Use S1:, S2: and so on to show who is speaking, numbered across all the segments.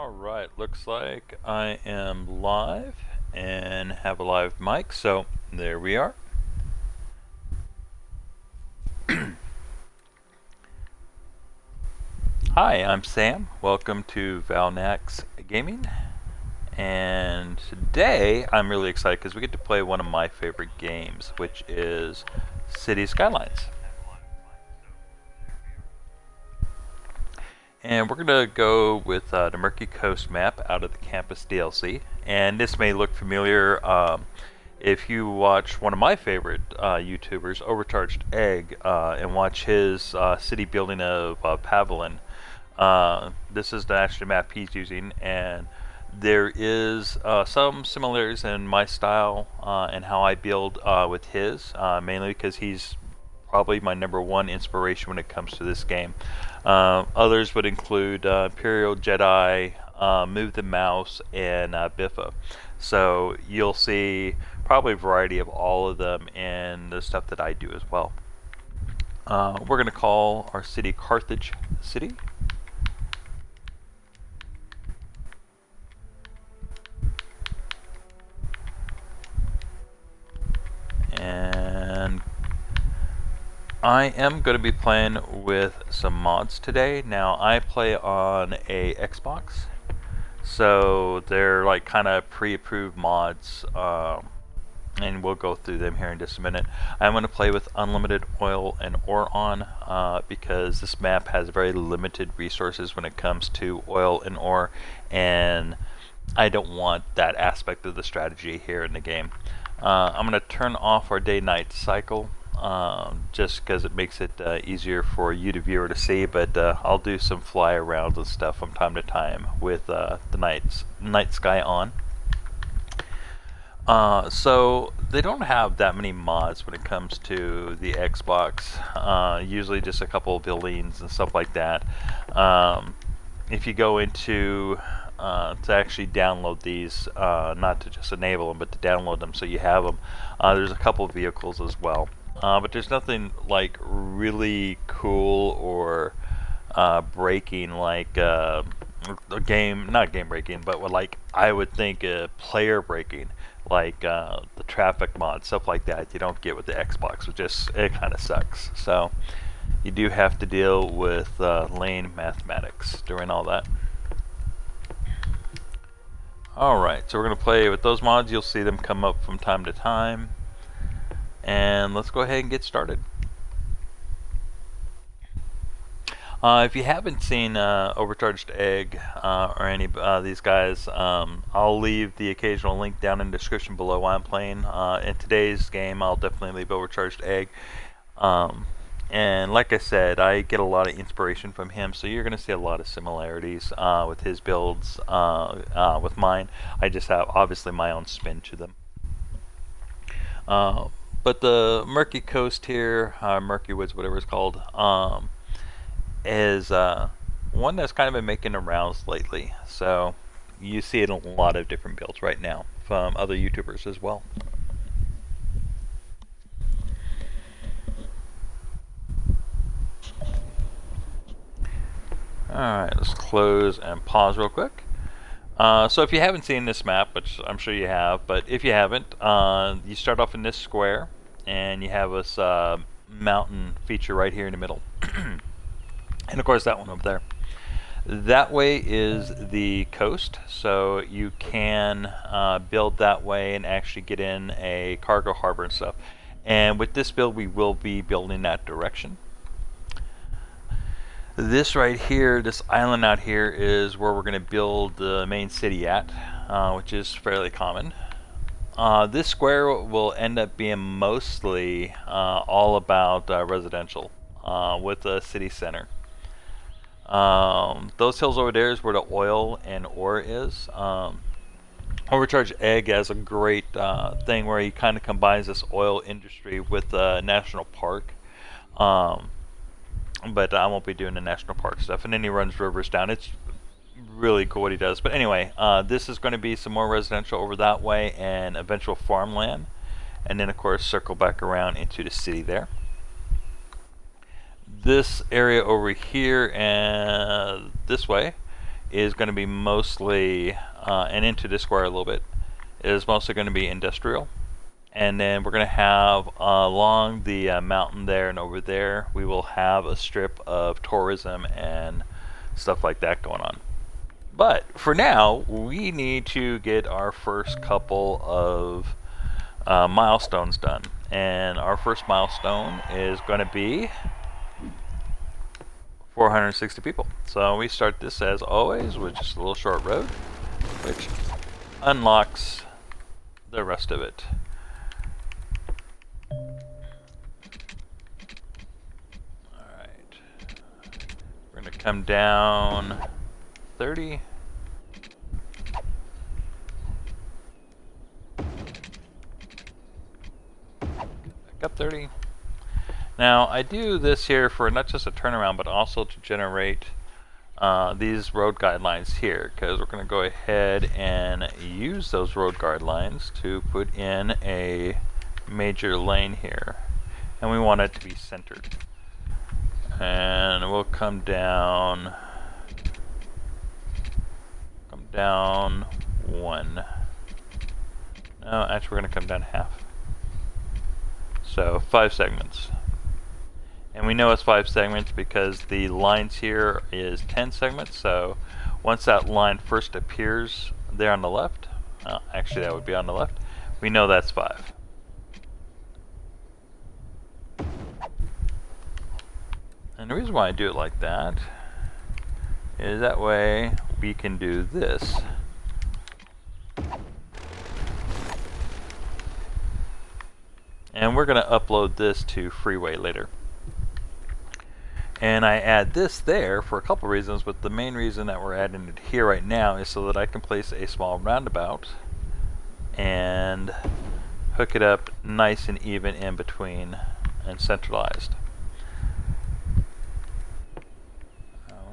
S1: Alright, looks like I am live and have a live mic, so there we are. Hi, I'm Sam. Welcome to Valnax Gaming. And today I'm really excited because we get to play one of my favorite games, which is City Skylines. And we're going to go with the Murky Coast map out of the Campus DLC. And this may look familiar if you watch one of my favorite YouTubers, Overcharged Egg, and watch his city building of Pavilion. This is the actual map he's using, and there is some similarities in my style and how I build with his, mainly because he's probably my #1 inspiration when it comes to this game. Others would include Imperial Jedi, Move the Mouse, and Biffa. So you'll see probably a variety of all of them in the stuff that I do as well. We're going to call our city Carthage City. And I am going to be playing with some mods today. Now, I play on a Xbox, so they're like kind of pre-approved mods, and we'll go through them here in just a minute. I'm going to play with unlimited oil and ore on because this map has very limited resources when it comes to oil and ore, and I don't want that aspect of the strategy here in the game. I'm going to turn off our day-night cycle just because it makes it easier for you, the viewer, to see, but I'll do some fly around and stuff from time to time with the night sky on. So they don't have that many mods when it comes to the Xbox, usually just a couple of buildings and stuff like that. If you go into to actually download these, not to just enable them, but to download them so you have them, there's a couple of vehicles as well. But there's nothing like really cool or breaking like a game, not game breaking, but what, like, I would think player breaking, like the traffic mod, stuff like that. You don't get with the Xbox, which just, it kind of sucks. So you do have to deal with lane mathematics during all that. Alright, so we're going to play with those mods. You'll see them come up from time to time. And let's go ahead and get started. If you haven't seen Overcharged Egg or any of these guys, I'll leave the occasional link down in the description below while I'm playing. In today's game, I'll definitely leave Overcharged Egg. And like I said, I get a lot of inspiration from him, so you're going to see a lot of similarities with his builds with mine. I just have, obviously, my own spin to them. But the Murky Coast here, Murky Woods, whatever it's called, is one that's kind of been making the rounds lately. So you see it in a lot of different builds right now from other YouTubers as well. Alright, let's close and pause real quick. So if you haven't seen this map, which I'm sure you have, but if you haven't, you start off in this square, and you have this mountain feature right here in the middle. And of course that one over there. That way is the coast, so you can build that way and actually get in a cargo harbor and stuff. And with this build, we will be building that direction. This right here, this island out here, is where we're going to build the main city at, which is fairly common. This square will end up being mostly all about residential with the city center. Those hills over there is where the oil and ore is. Overcharged Egg has a great thing where he kind of combines this oil industry with the national park. But I won't be doing the national park stuff. And then he runs rivers down. It's really cool what he does. But anyway, this is going to be some more residential over that way and eventual farmland. And then, of course, circle back around into the city there. This area over here and this way is going to be mostly, and into this square a little bit, is mostly going to be industrial. And then we're going to have along the mountain there and over there, we will have a strip of tourism and stuff like that going on. But for now, we need to get our first couple of milestones done. And our first milestone is going to be 460 people. So we start this as always with just a little short road, which unlocks the rest of it. Alright. We're going to come down 30. Back up 30. Now, I do this here for not just a turnaround, but also to generate these road guidelines here, because we're going to go ahead and use those road guidelines to put in a major lane here. And we want it to be centered. And we'll come down 1. No, actually we're going to come down half. So 5 segments. And we know it's 5 segments because the lines here is 10 segments. So once that line first appears there on the left, actually that would be on the left, we know that's 5. And the reason why I do it like that is that way we can do this. And we're going to upload this to Freeway later. And I add this there for a couple reasons, but the main reason that we're adding it here right now is so that I can place a small roundabout and hook it up nice and even in between and centralized.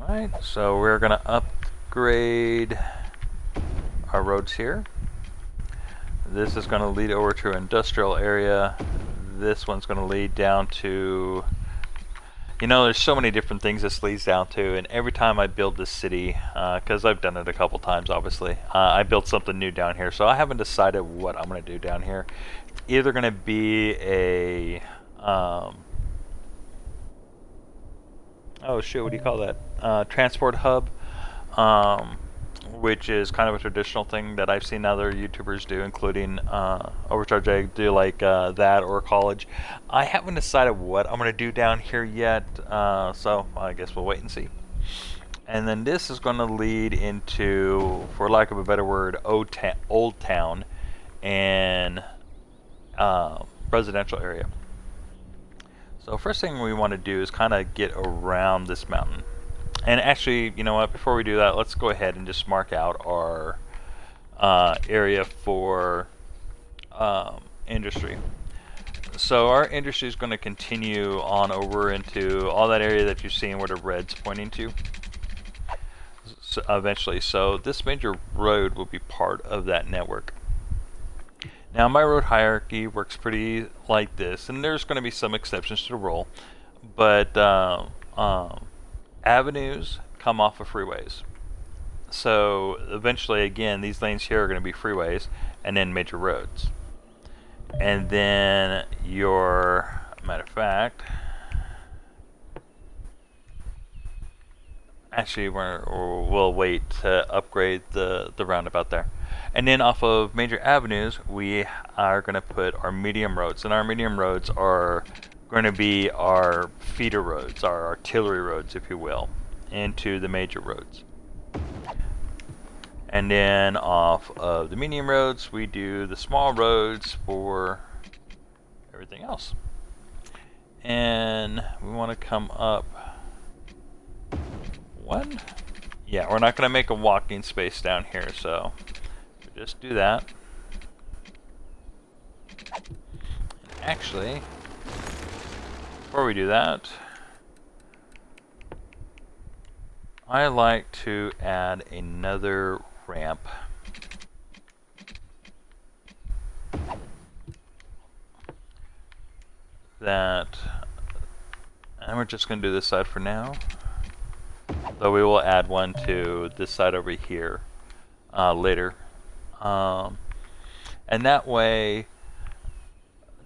S1: Alright, so we're going to upgrade our roads here. This is going to lead over to an industrial area. This one's going to lead down to, you know, there's so many different things this leads down to, and every time I build this city, because I've done it a couple times obviously, I built something new down here, so I haven't decided what I'm going to do down here. It's either going to be a, oh shoot, what do you call that? Transport hub, which is kind of a traditional thing that I've seen other YouTubers do, including Overcharged Egg, do like that, or college. I haven't decided what I'm going to do down here yet, so I guess we'll wait and see. And then this is going to lead into, for lack of a better word, Old Town and residential area. So first thing we want to do is kind of get around this mountain. And actually, you know what, before we do that, let's go ahead and just mark out our area for industry. So our industry is going to continue on over into all that area that you're seeing where the red's pointing to eventually. So this major road will be part of that network. Now my road hierarchy works pretty like this, and there's going to be some exceptions to the rule, but avenues come off of freeways. So eventually, again, these lanes here are going to be freeways and then major roads. And then your, matter of fact, actually we'll wait to upgrade the roundabout there. And then off of major avenues, we are going to put our medium roads. And our medium roads are going to be our feeder roads, our artillery roads, if you will, into the major roads. And then off of the medium roads, we do the small roads for everything else. And we want to come up 1. Yeah, we're not going to make a walking space down here, so just do that. And actually, before we do that, I like to add another ramp. That, and we're just going to do this side for now. Though we will add one to this side over here later. And that way,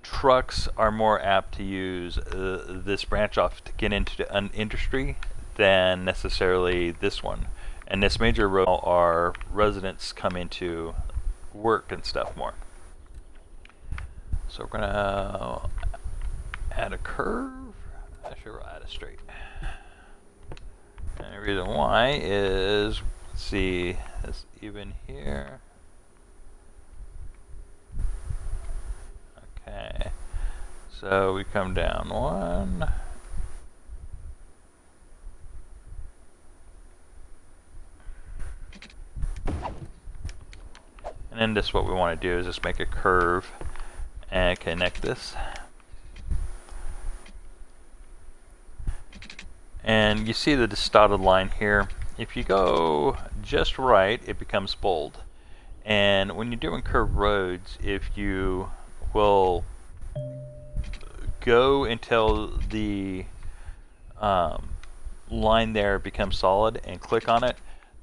S1: trucks are more apt to use this branch off to get into an industry than necessarily this one. And this major road, our residents come into work and stuff more. So we're gonna add a curve. Actually, we'll add a straight. And the reason why is, let's see, it's even here. Okay, so we come down one. And then this, what we want to do is just make a curve and connect this. And you see the dotted line here. If you go just right, it becomes bold. And when you're doing curved roads, if you will go until the line there becomes solid and click on it,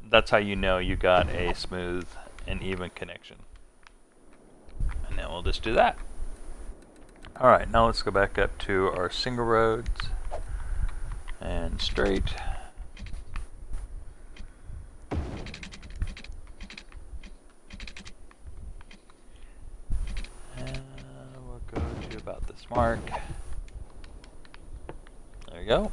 S1: that's how you know you got a smooth and even connection. And then we'll just do that. Alright, now let's go back up to our single roads and straight. And we'll go to about this mark. There we go.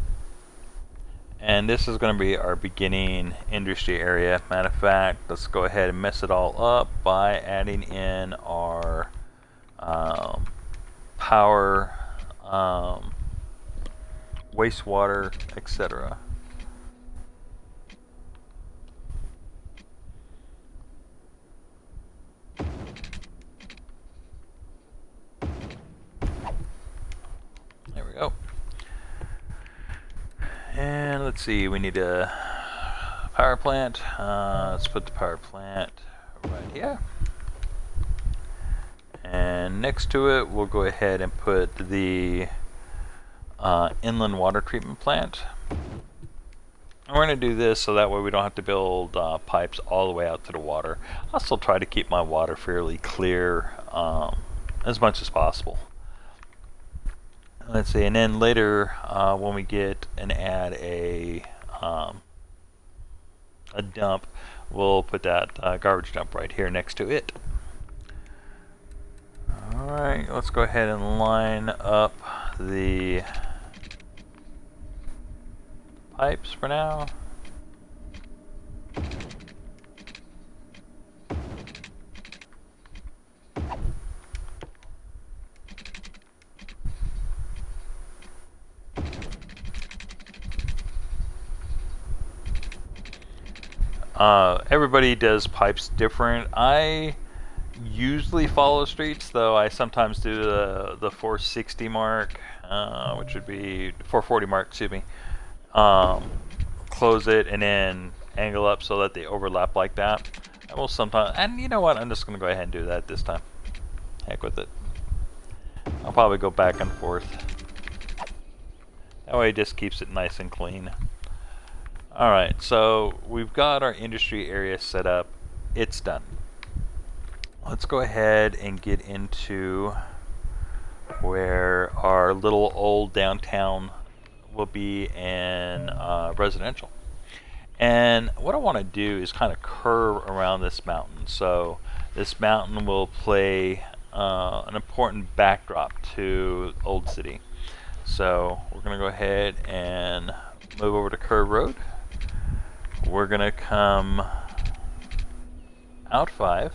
S1: And this is going to be our beginning industry area. Matter of fact, let's go ahead and mess it all up by adding in our power, wastewater, etc. There we go. And let's see, we need a power plant. Let's put the power plant right here. And next to it, we'll go ahead and put the inland water treatment plant. And we're going to do this so that way we don't have to build pipes all the way out to the water. I'll still try to keep my water fairly clear as much as possible. Let's see, and then later when we get and add a dump, we'll put that garbage dump right here next to it. Alright, let's go ahead and line up the pipes for now. Everybody does pipes different. I usually follow streets, though I sometimes do the 460 mark, which would be 440 mark, excuse me. Close it and then angle up so that they overlap like that. I will sometimes, and you know what, I'm just going to go ahead and do that this time. Heck with it. I'll probably go back and forth. That way it just keeps it nice and clean. Alright, so we've got our industry area set up. It's done. Let's go ahead and get into where our little old downtown will be in residential. And what I want to do is kind of curve around this mountain. So this mountain will play an important backdrop to Old City. So we're going to go ahead and move over to Curve Road. We're going to come out 5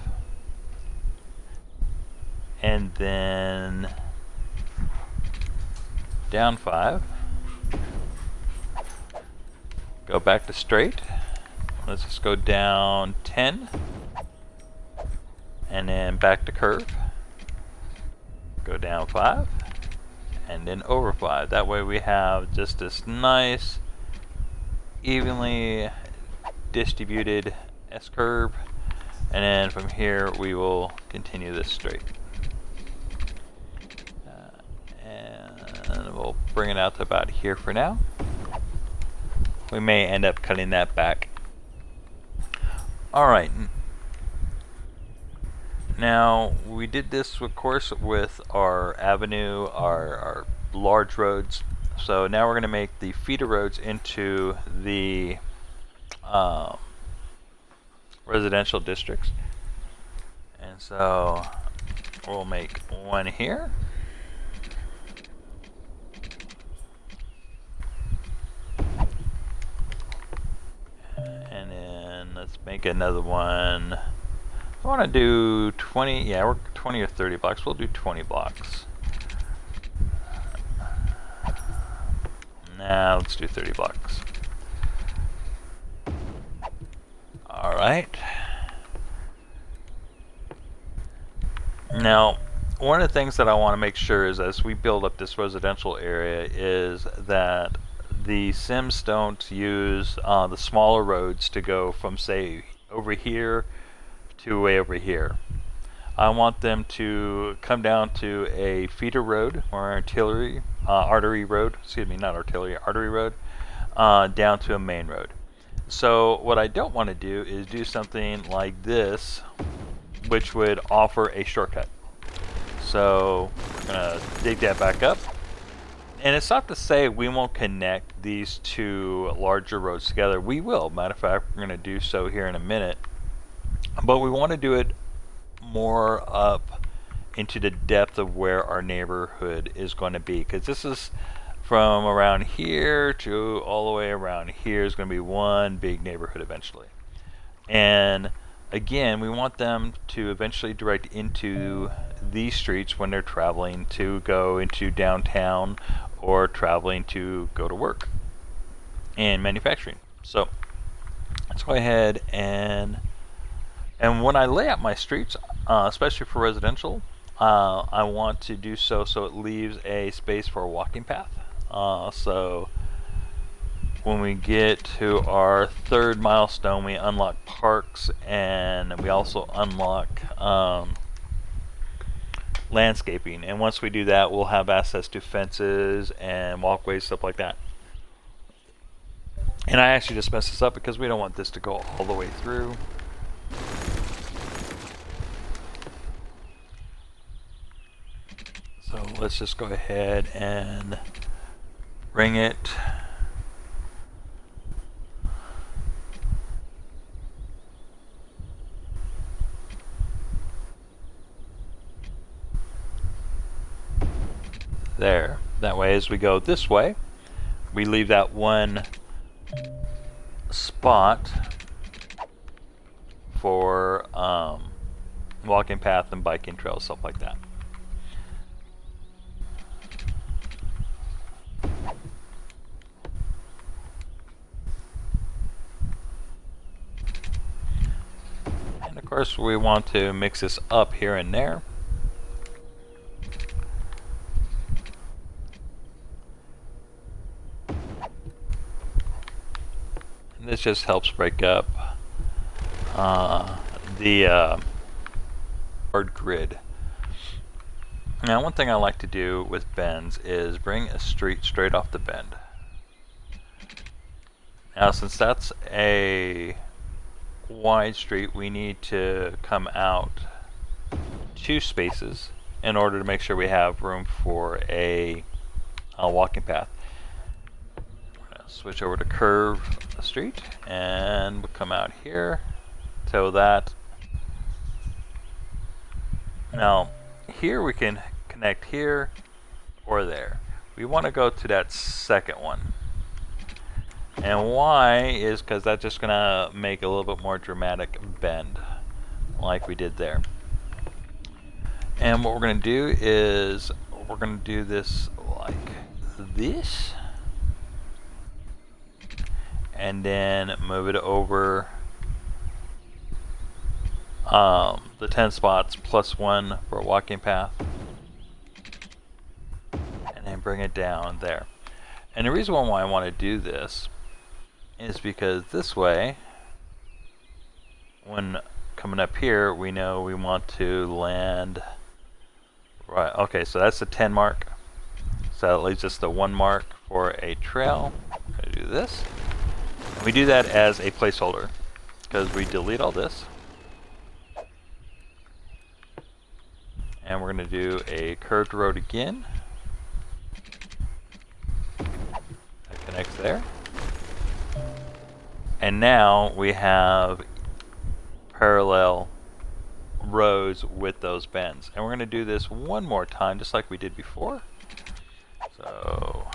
S1: and then down 5. Go back to straight. Let's just go down 10 and then back to curve. Go down 5 and then over 5. That way we have just this nice evenly distributed S-curve, and then from here we will continue this straight. And we'll bring it out to about here for now. we may end up cutting that back. Alright. Now, we did this, of course, with our avenue, our large roads. So now we're going to make the feeder roads into the residential districts. And so we'll make one here. And then let's make another one. I want to do 20, yeah, we're 20 or 30 blocks. We'll do 20 blocks. Now let's do 30 blocks. Alright. Now, one of the things that I want to make sure is as we build up this residential area is that the Sims don't use the smaller roads to go from, say, over here to way over here. I want them to come down to a feeder road or artery road, down to a main road. So what I don't want to do is do something like this, which would offer a shortcut. So we're gonna dig that back up. And it's not to say we won't connect these two larger roads together. We will. Matter of fact, we're gonna do so here in a minute. But we want to do it more up into the depth of where our neighborhood is going to be, because this is from around here to all the way around here is going to be one big neighborhood eventually. And again, we want them to eventually direct into these streets when they're traveling to go into downtown or traveling to go to work and manufacturing. So let's go ahead and when I lay out my streets, especially for residential, I want to do so it leaves a space for a walking path. So when we get to our third milestone, we unlock parks, and we also unlock landscaping. And once we do that, we'll have access to fences and walkways, stuff like that. And I actually just messed this up because we don't want this to go all the way through. So let's just go ahead and bring it there. That way, as we go this way, we leave that one spot for walking path and biking trails, stuff like that. And of course, we want to mix this up here and there. And this just helps break up the hard grid. Now, one thing I like to do with bends is bring a street straight off the bend. Now, since that's a wide street, we need to come out 2 spaces in order to make sure we have room for a walking path. We're going to switch over to curve the street, and we'll come out here, toe that. Now, here we can connect here or there. We want to go to that second one. And why is because that's just going to make a little bit more dramatic bend like we did there. And what we're going to do is we're going to do this like this. And then move it over the 10 spots plus 1 for a walking path. And then bring it down there. And the reason why I want to do this is because this way, when coming up here, we know we want to land right. Okay, so that's the 10 mark. So that leaves us the 1 mark for a trail. I'm going to do this. We do that as a placeholder because we delete all this. And we're going to do a curved road again. That connects there. And now we have parallel rows with those bends. And we're going to do this one more time, just like we did before. So,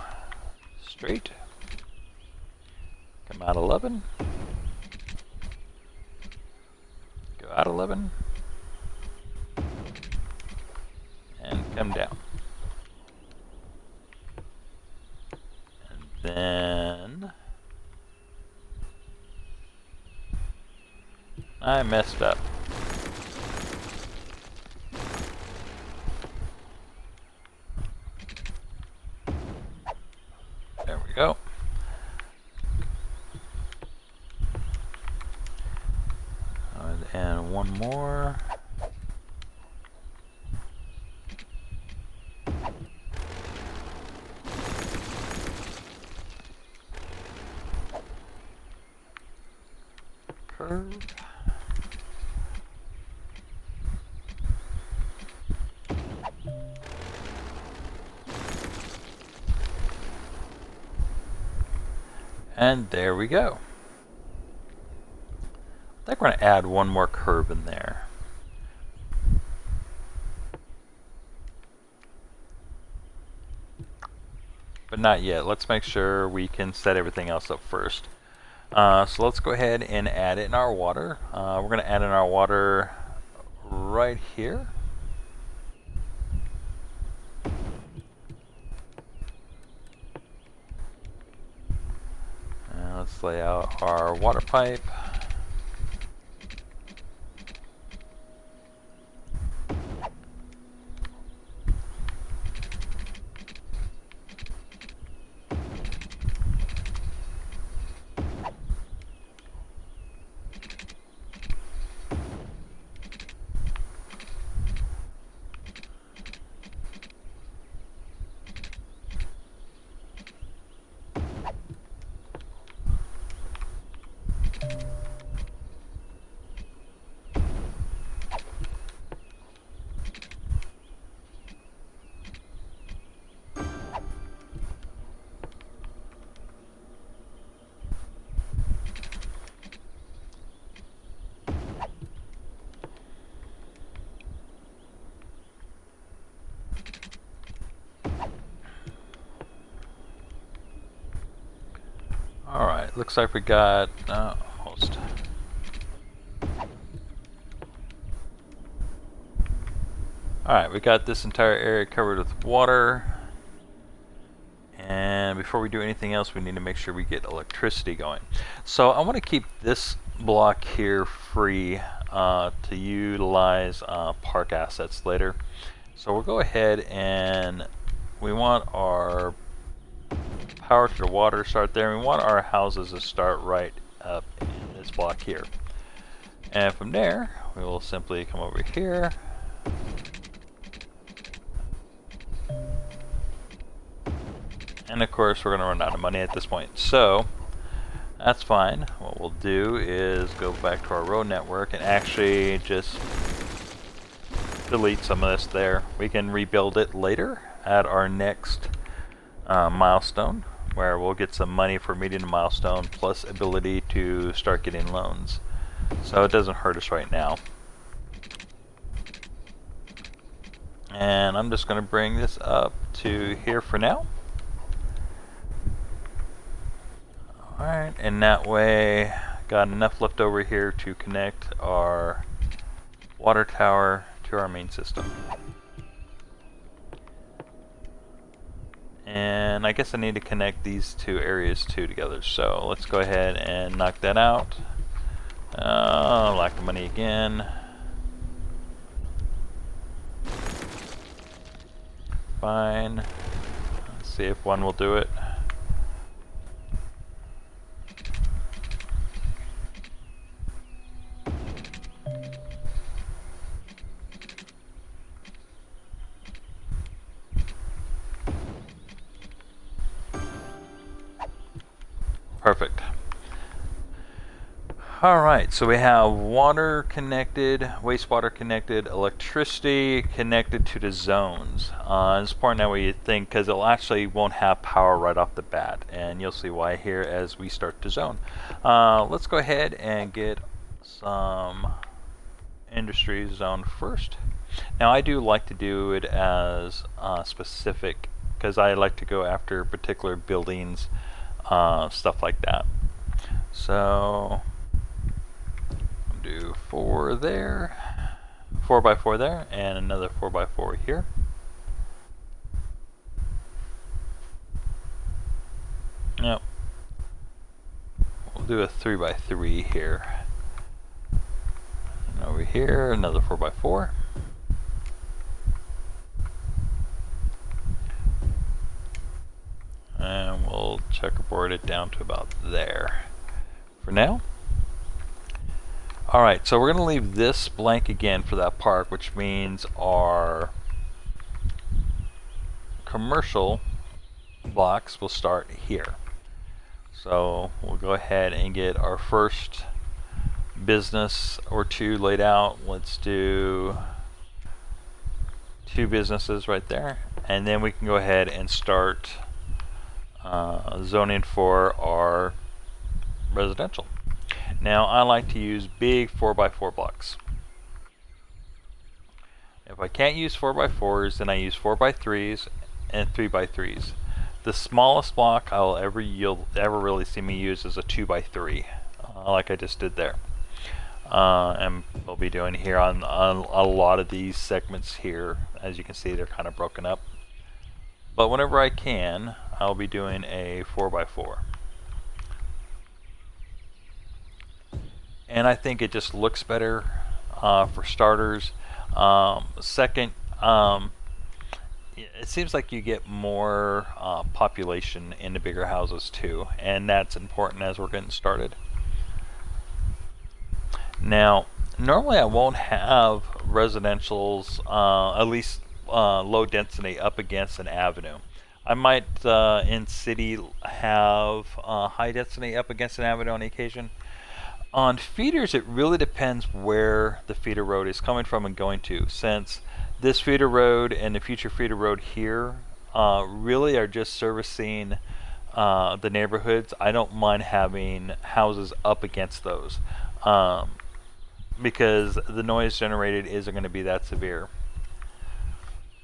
S1: straight. Come out 11. Go out 11. And come down. And then I messed up. There we go. And one more. Curve. And there we go. I think we're going to add one more curve in there. But not yet. Let's make sure we can set everything else up first. So let's go ahead and add it in our water. We're going to add in our water right here. And let's lay out our water pipe. Alright, looks like we got almost. Alright, we got this entire area covered with water. And before we do anything else, we need to make sure we get electricity going. So I want to keep this block here free to utilize park assets later. So we'll go ahead and we want our power to the water start there. We want our houses to start right up in this block here. And from there, we will simply come over here. And of course, we're going to run out of money at this point. So that's fine. What we'll do is go back to our road network and actually just delete some of this there. We can rebuild it later at our next milestone, where we'll get some money for meeting the milestone plus ability to start getting loans. So it doesn't hurt us right now. And I'm just going to bring this up to here for now. Alright, and that way got enough left over here to connect our water tower to our main system. And I guess I need to connect these two areas too together, so let's go ahead and knock that out. Lack of money again. Fine. Let's see if one will do it. Perfect. Alright, so we have water connected, wastewater connected, electricity connected to the zones. It's important that we think, because it actually won't have power right off the bat, and you'll see why here as we start to zone. Let's go ahead and get some industry zone first. Now I do like to do it as specific, because I like to go after particular buildings, stuff like that. So do 4 there, 4x4 there, and another 4x4 here. Yep. We'll do a 3x3 here. And over here, another 4x4. And we'll checkerboard it down to about there for now. Alright, so we're going to leave this blank again for that park, which means our commercial blocks will start here. So we'll go ahead and get our first business or 2 laid out. Let's do 2 businesses right there, and then we can go ahead and start zoning for our residential. Now I like to use big 4x4 blocks. If I can't use 4x4s, then I use 4x3s and 3x3s. The smallest block you'll ever really see me use is a 2x3, like I just did there. And we'll be doing here on a lot of these segments here. As you can see, they're kind of broken up. But whenever I can, I'll be doing a 4x4. And I think it just looks better for starters. Second, it seems like you get more population in the bigger houses too, and that's important as we're getting started. Now, normally I won't have residentials, at least low density, up against an avenue. I might in city have high density up against an avenue on occasion. On feeders, it really depends where the feeder road is coming from and going to. Since this feeder road and the future feeder road here really are just servicing the neighborhoods, I don't mind having houses up against those because the noise generated isn't going to be that severe.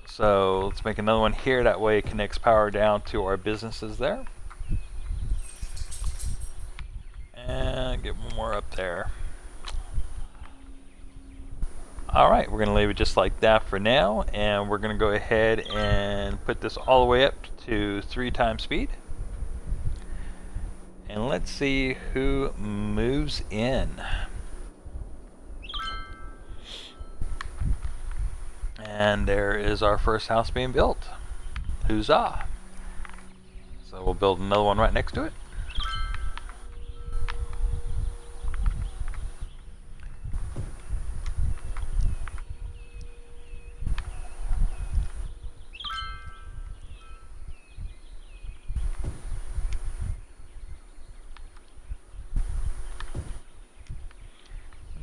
S1: So let's make another one here. That way it connects power down to our businesses there. And get one more up there. Alright, we're going to leave it just like that for now, and we're going to go ahead and put this all the way up to 3 times speed. And let's see who moves in. And there is our first house being built. Huzzah! So we'll build another one right next to it.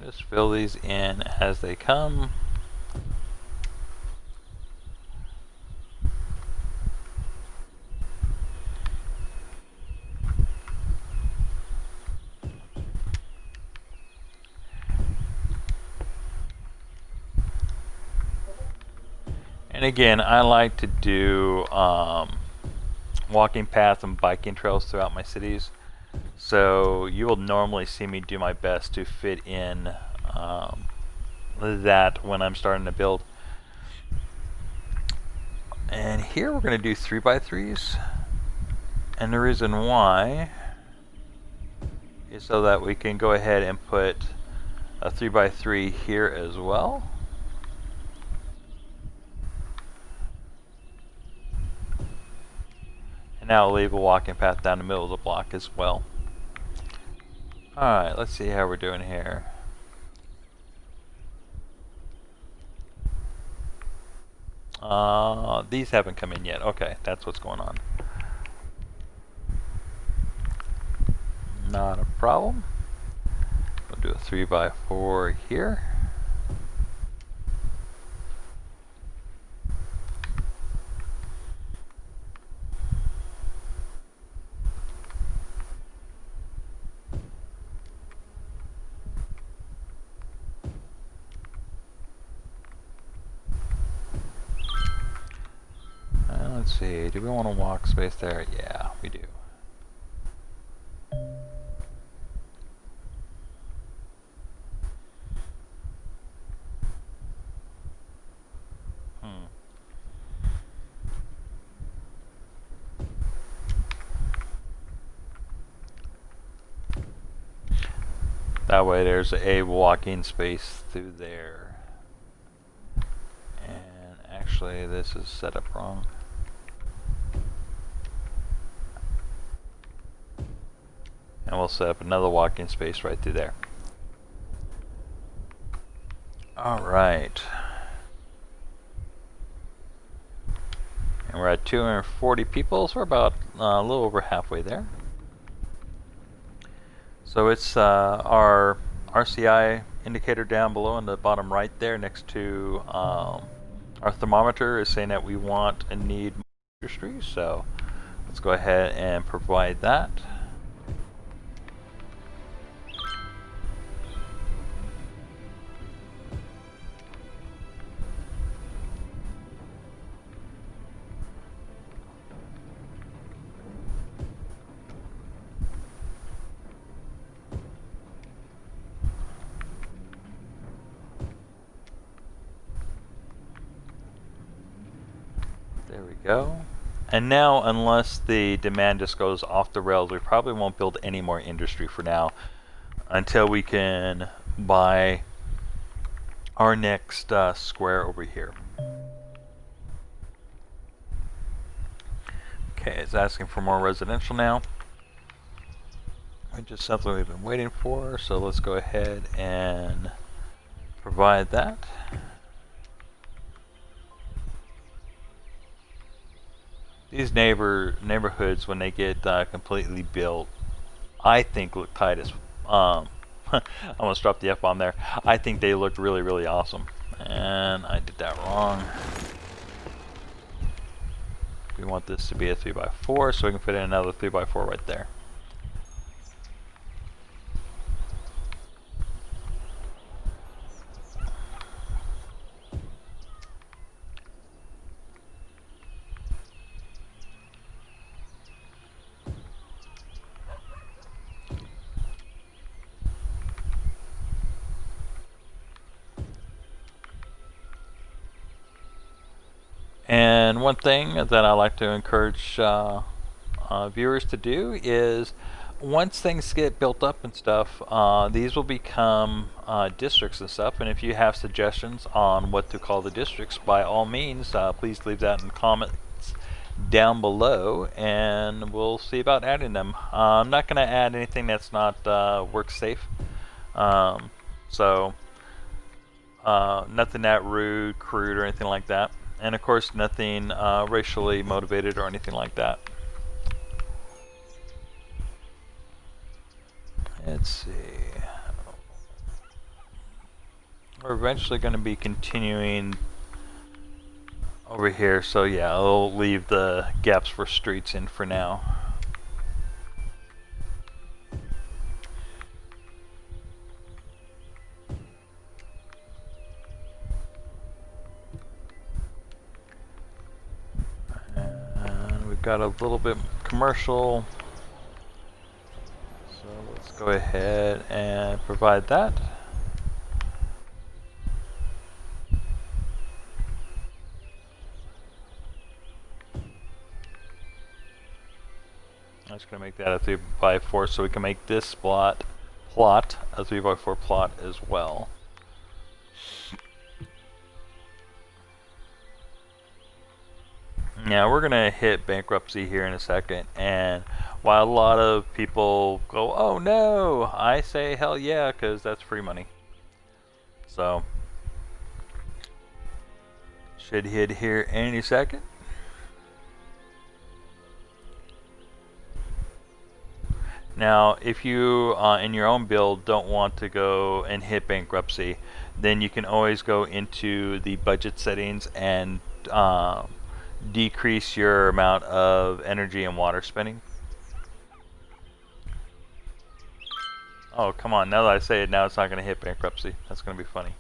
S1: Just fill these in as they come. And again, I like to do walking paths and biking trails throughout my cities. So you will normally see me do my best to fit in that when I'm starting to build. And here we're going to do 3x3s. And the reason why is so that we can go ahead and put a 3x3 here as well. And now I'll leave a walking path down the middle of the block as well. Alright, let's see how we're doing here. These haven't come in yet. Okay, that's what's going on. Not a problem. We'll do a 3x4 here. Let's see, do we want a walk space there? Yeah, we do. That way there's a walking space through there. And actually this is set up wrong. And we'll set up another walking space right through there. Alright. And we're at 240 people, so we're about a little over halfway there. So it's our RCI indicator down below in the bottom right there next to our thermometer is saying that we want and need industry. So let's go ahead and provide that. There we go. And now, unless the demand just goes off the rails, we probably won't build any more industry for now until we can buy our next square over here. Okay, it's asking for more residential now, which is something we've been waiting for, so let's go ahead and provide that. These neighborhoods, when they get completely built, I think look tight as I almost dropped the F-bomb there. I think they look really, really awesome. And I did that wrong. We want this to be a 3x4, so we can fit in another 3x4 right there. And one thing that I like to encourage viewers to do is, once things get built up and stuff, these will become districts and stuff. And if you have suggestions on what to call the districts, by all means, please leave that in the comments down below, and we'll see about adding them. I'm not going to add anything that's not work safe. So nothing that rude, crude, or anything like that. And of course, nothing racially motivated or anything like that. Let's see. We're eventually going to be continuing over here, so yeah, I'll leave the gaps for streets in for now. And we've got a little bit commercial. So let's go ahead and provide that. I'm just going to make that a 3x4 so we can make this plot a 3x4 plot as well. Now we're going to hit bankruptcy here in a second, and while a lot of people go, oh no, I say hell yeah, because that's free money. So should hit here any second. Now, if you in your own build don't want to go and hit bankruptcy, then you can always go into the budget settings and decrease your amount of energy and water spending. Oh, come on. Now that I say it, now it's not going to hit bankruptcy. That's going to be funny.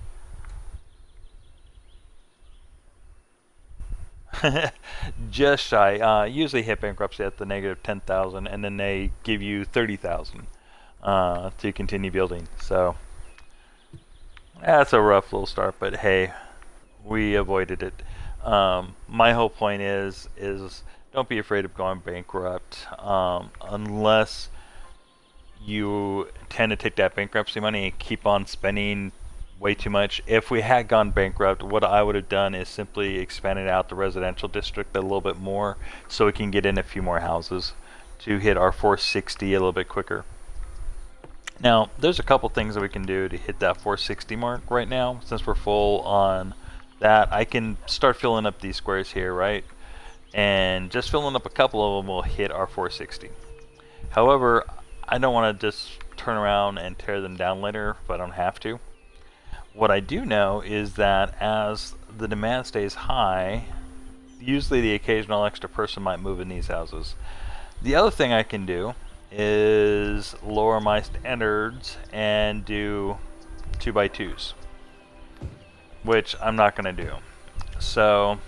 S1: Just shy. Usually hit bankruptcy at the negative 10,000, and then they give you 30,000 to continue building. So that's a rough little start, but hey, we avoided it. My whole point is don't be afraid of going bankrupt unless you tend to take that bankruptcy money and keep on spending way too much. If we had gone bankrupt, what I would have done is simply expanded out the residential district a little bit more so we can get in a few more houses to hit our 460 a little bit quicker. Now, there's a couple things that we can do to hit that 460 mark right now. Since we're full on that, I can start filling up these squares here, right? And just filling up a couple of them will hit our 460. However, I don't want to just turn around and tear them down later if I don't have to. What I do know is that as the demand stays high, usually the occasional extra person might move in these houses. The other thing I can do is lower my standards and do 2x2s, which I'm not going to do. So,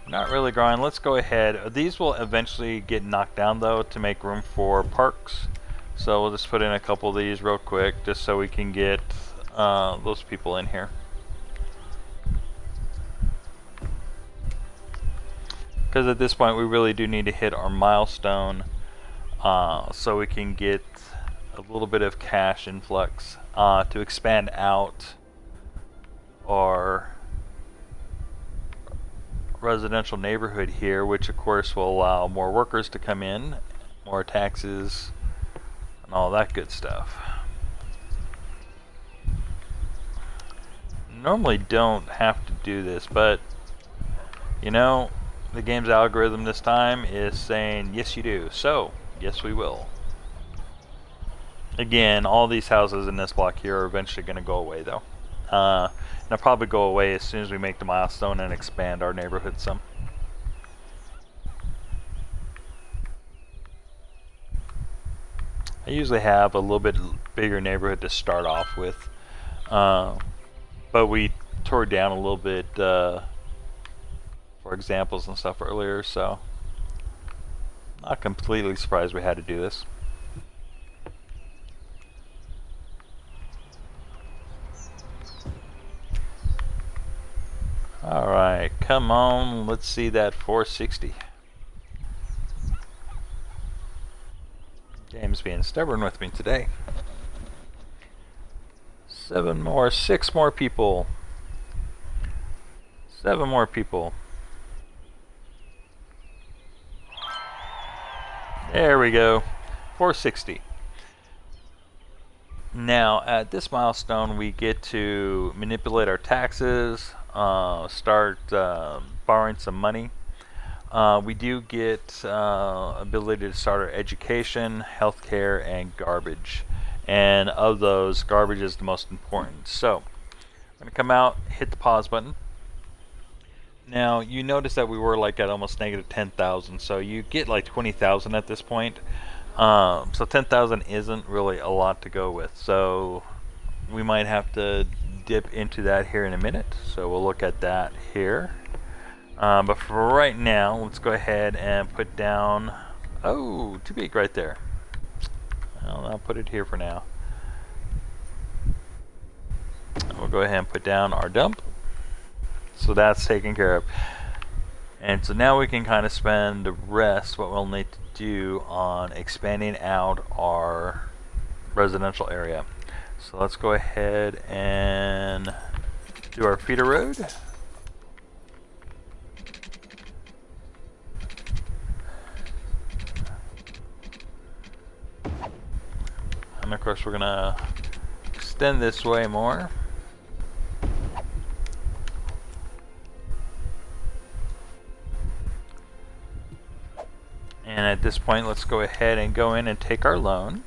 S1: not really growing. Let's go ahead. These will eventually get knocked down though to make room for parks. So we'll just put in a couple of these real quick just so we can get those people in here. Because at this point we really do need to hit our milestone so we can get a little bit of cash influx to expand out our residential neighborhood here, which of course will allow more workers to come in, more taxes, and all that good stuff. Normally don't have to do this, but you know, the game's algorithm this time is saying yes you do, so yes we will. Again, all these houses in this block here are eventually going to go away though. And they'll probably go away as soon as we make the milestone and expand our neighborhood some. I usually have a little bit bigger neighborhood to start off with, but we tore down a little bit for examples and stuff earlier, so not completely surprised we had to do this. Alright, come on, let's see that 460. Game's being stubborn with me today. 7 more, 6 more people. 7 more people. There we go, 460. Now, at this milestone, we get to manipulate our taxes, start borrowing some money. We do get ability to start our education, healthcare, and garbage. And of those, garbage is the most important. So, I'm going to come out, hit the pause button. Now, you notice that we were like at almost negative 10,000, so you get like 20,000 at this point. So 10,000 isn't really a lot to go with, so we might have to dip into that here in a minute, so we'll look at that here. But for right now, let's go ahead and put down, oh, too big right there. Well, I'll put it here for now. We'll go ahead and put down our dump. So that's taken care of. And so now we can kind of spend the rest, what we'll need to do on expanding out our residential area. So let's go ahead and do our feeder road. And of course we're gonna extend this way more. And at this point, let's go ahead and go in and take our loan.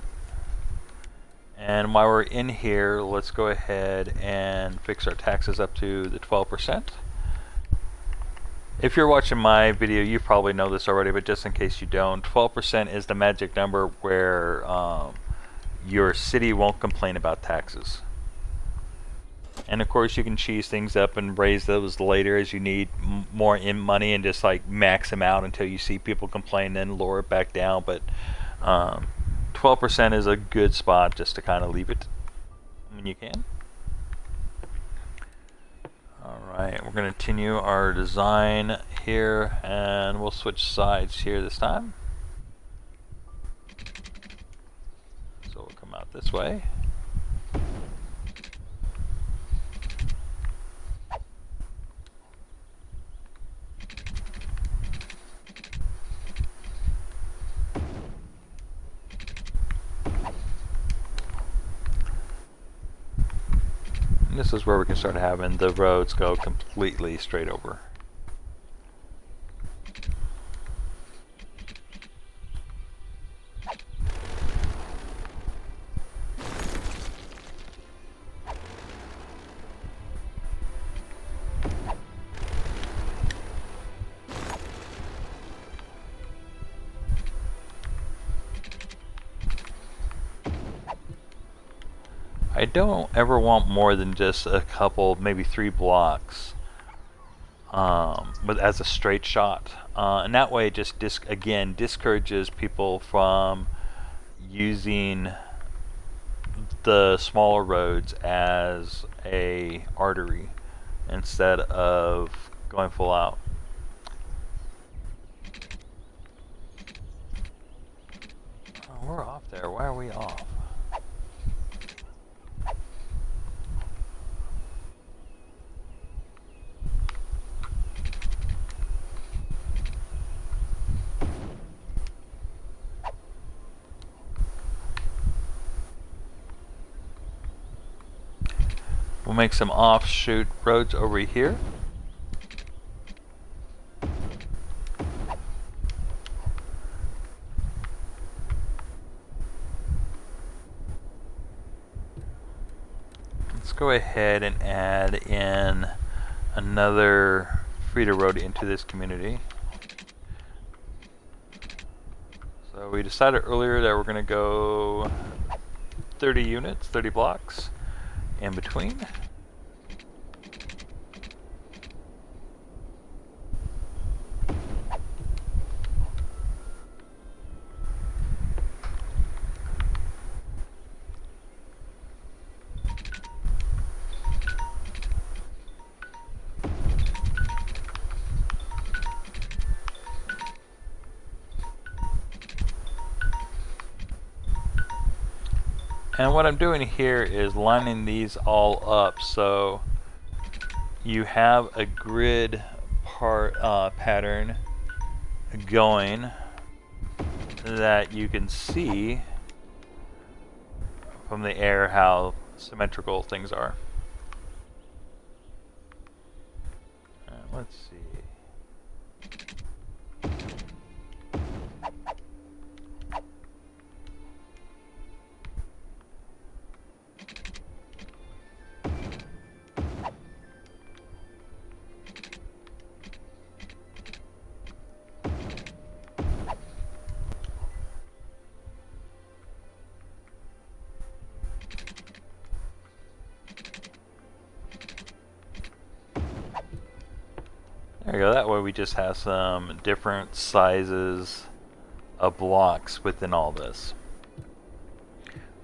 S1: And while we're in here, let's go ahead and fix our taxes up to the 12%. If you're watching my video, you probably know this already, but just in case you don't, 12% is the magic number where your city won't complain about taxes. And of course, you can cheese things up and raise those later as you need more in money, and just like max them out until you see people complain, then lower it back down. But 12% is a good spot just to kind of leave it when you can. Alright, we're going to continue our design here, and we'll switch sides here this time. So we'll come out this way. And this is where we can start having the roads go completely straight over. I don't ever want more than just a couple, maybe 3 blocks, but as a straight shot, and that way it just again discourages people from using the smaller roads as a artery instead of going full out. Oh, we're off there. Why are we off? We'll make some offshoot roads over here. Let's go ahead and add in another feeder road into this community. So we decided earlier that we're going to go 30 units, 30 blocks in between. And what I'm doing here is lining these all up so you have a grid pattern going that you can see from the air how symmetrical things are. Let's see. There we go, that way we just have some different sizes of blocks within all this.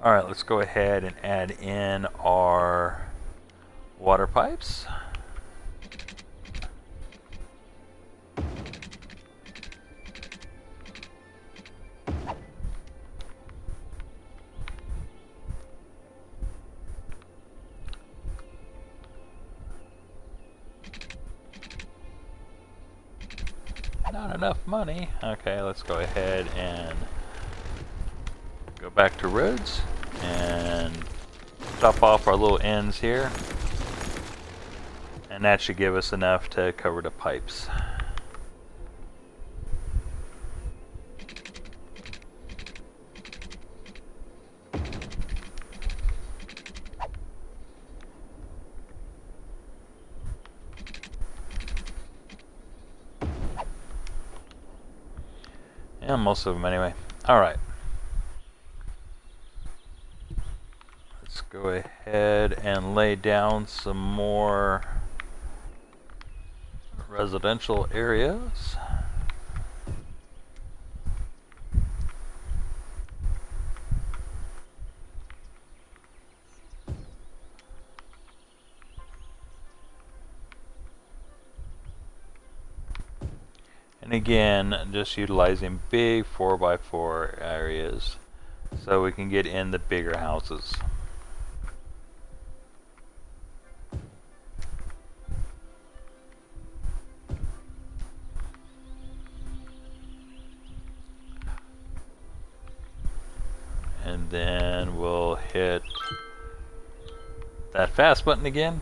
S1: Alright, let's go ahead and add in our water pipes. Not enough money. Okay, let's go ahead and go back to roads and chop off our little ends here. And that should give us enough to cover the pipes. Yeah, most of them anyway. Alright. Let's go ahead and lay down some more residential areas. And again, just utilizing big 4x4 areas so we can get in the bigger houses. And then we'll hit that fast button again.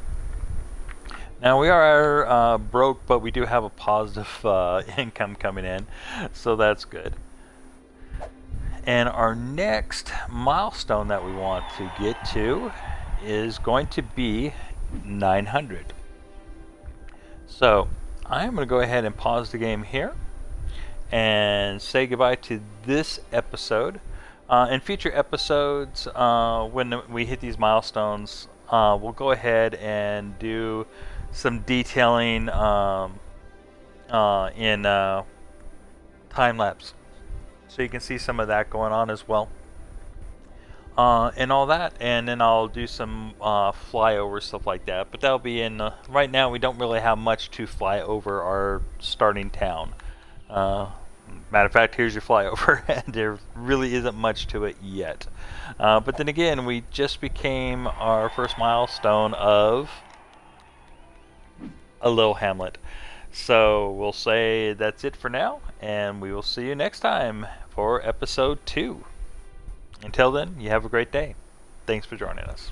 S1: Now we are broke, but we do have a positive income coming in, so that's good. And our next milestone that we want to get to is going to be 900. So I'm going to go ahead and pause the game here and say goodbye to this episode. In future episodes, when we hit these milestones, we'll go ahead and do some detailing in time lapse, so you can see some of that going on as well, and all that. And then I'll do some flyover stuff like that. But that'll be in right now. We don't really have much to fly over our starting town. Matter of fact, here's your flyover, and there really isn't much to it yet. But then again, we just became our first milestone of a little hamlet. So we'll say that's it for now, and we will see you next time for episode 2. Until then, you have a great day. Thanks for joining us.